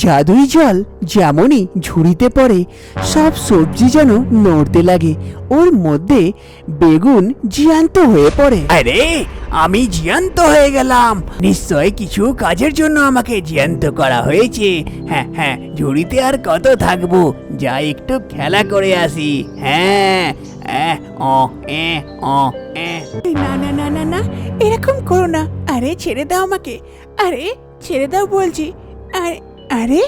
জাদুই জল যেমনই ঝুড়িতে পড়ে সব সবজি যেন নড়তে লাগে। ওর মধ্যে বেগুন জ্যান্ত হয়ে পড়ে। আরে আমি জ্যান্ত হয়ে গেলাম, নিশ্চয় কিছু কাজের জন্য আমাকে জ্যান্ত করা হয়েছে। হ্যাঁ হ্যাঁ, ঝুড়িতে আর কত থাকবো, যাই একটু খেলা করে আসি। হ্যাঁ ও এ ও এ। না না না না না, এরকম করো না। আরে ছেড়ে দাও আমাকে, আরে ছেড়ে দাও বলছি। আরে আরে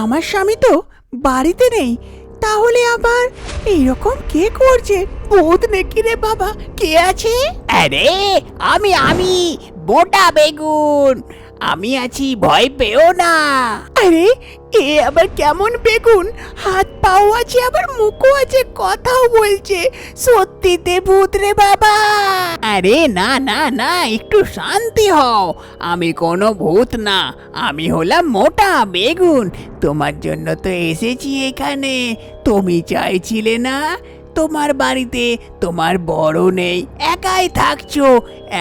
আমার স্বামী তো বাড়িতে নেই, তাহলে আবার এইরকম কে করছে? ভূত নাকি রে বাবা? কে আছে? আরে আমি মোটা বেগুন, আমি আছি, ভয় পেও না। আরে এ আবার কেমন বেগুন? হাত পাও আছে, আবার মুখও আছে, কথাও বলছে। সত্যিতে ভূত রে বাবা? আরে না না না, একটু শান্তি হও, আমি কোনো ভূত না, আমি হলাম মোটা বেগুন। তোমার জন্য তো এসেছি এখানে। তুমি চাইছিলে না তোমার বাড়িতে তোমার বড় নেই, একাই থাকছো,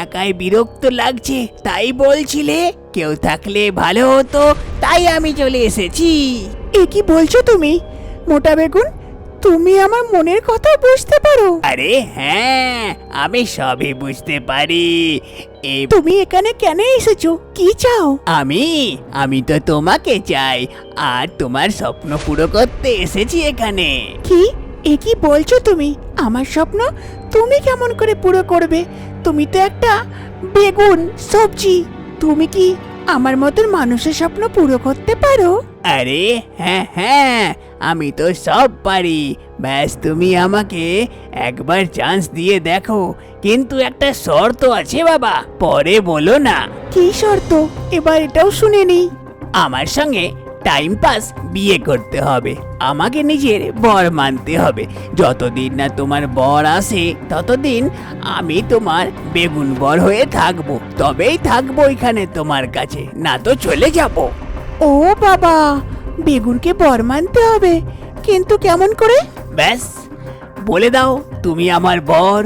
একাই বিরক্ত লাগছে, তাই বলছিলে কেউ থাকলে ভালো হতো, তাই আমি চলে এসেছি। এ কি বলছো তুমি? মোটা বেগুন, তুমি আমার মনের কথা বুঝতে পারো? আরে হ্যাঁ, আমি সবই বুঝতে পারি। এই তুমি এখানে কেন এসেছো? কি চাও? আমি তো তোমাকে চাই, আর তোমার স্বপ্ন পুরো করতে এসেছি এখানে। কি? এ কি বলছো তুমি? আমার স্বপ্ন তুমি কেমন করে পুরো করবে? তুমি তো একটা বেগুন সবজি, তুমি কি আমার মতন মানুষের স্বপ্ন পুরো করতে পারো? আরে হ্যাঁ হ্যাঁ, আমি তো সব পারি, ব্যাস তুমি আমাকে একবার চান্স দিয়ে দেখো। কিন্তু একটা শর্ত আছে বাবা, পরে বলো না। কি শর্ত? এবার এটাও শুনে নি। আমার সঙ্গে টাইম পাস বিয়ে করতে হবে, আমাকে নিজের বর মানতে হবে। যতদিন না তোমার বর আসে ততদিন আমি তোমার বেগুন বর হয়ে থাকবো, তবেই থাকবো এখানে তোমার কাছে, না তো চলে যাব। ও বাবা, বেগুনকে বর মানতে হবে, কিন্তু কেমন করে? ব্যাস বলে দাও তুমি আমার বর,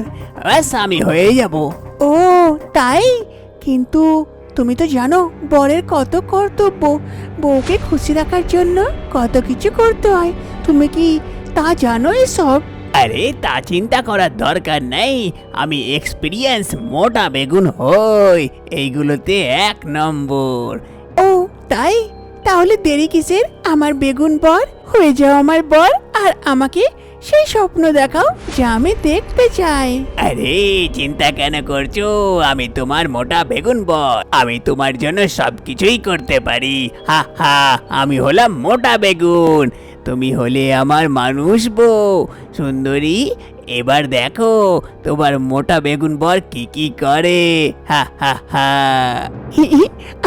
ব্যাস আমি হয়ে যাব। ও তাই? কিন্তু তুমি তো জানো বরের কত কর্তব্য, বউকে খুশি রাখার জন্য কত কিছু করতে হয়। তুমি কি তা জানো এসব? আরে তা চিন্তা করার দরকার নেই, আমি এক্সপিরিয়েন্স মোটা বেগুন হই, এইগুলোতে 1 নম্বর। ও তাই? তাহলে দেরি কিসের? আমার বেগুন বর হয়ে যাও আমার বর, আর আমাকে সেই স্বপ্ন দেখাও যা আমি দেখতে চাই। আরে চিন্তা কেন করছো, আমি তোমার মোটা বেগুন বর, আমি তোমার জন্য সবকিছুই করতে পারি। হা হা, আমি হলাম মোটা বেগুন, তুমি হলে আমার মানুষ বউ সুন্দরী। এবার দেখো তোমার মোটা বেগুন বর কি কি করে। হা হা হা।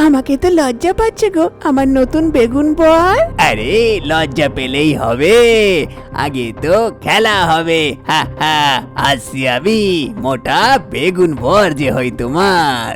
আমাকে তো লজ্জা পাচ্ছে গো আমার নতুন বেগুন বর। আরে লজ্জা পেলেই হবে, আগে তো খেলা হবে। হা হা, আসছি আমি, মোটা বেগুন বর যে হই তোমার।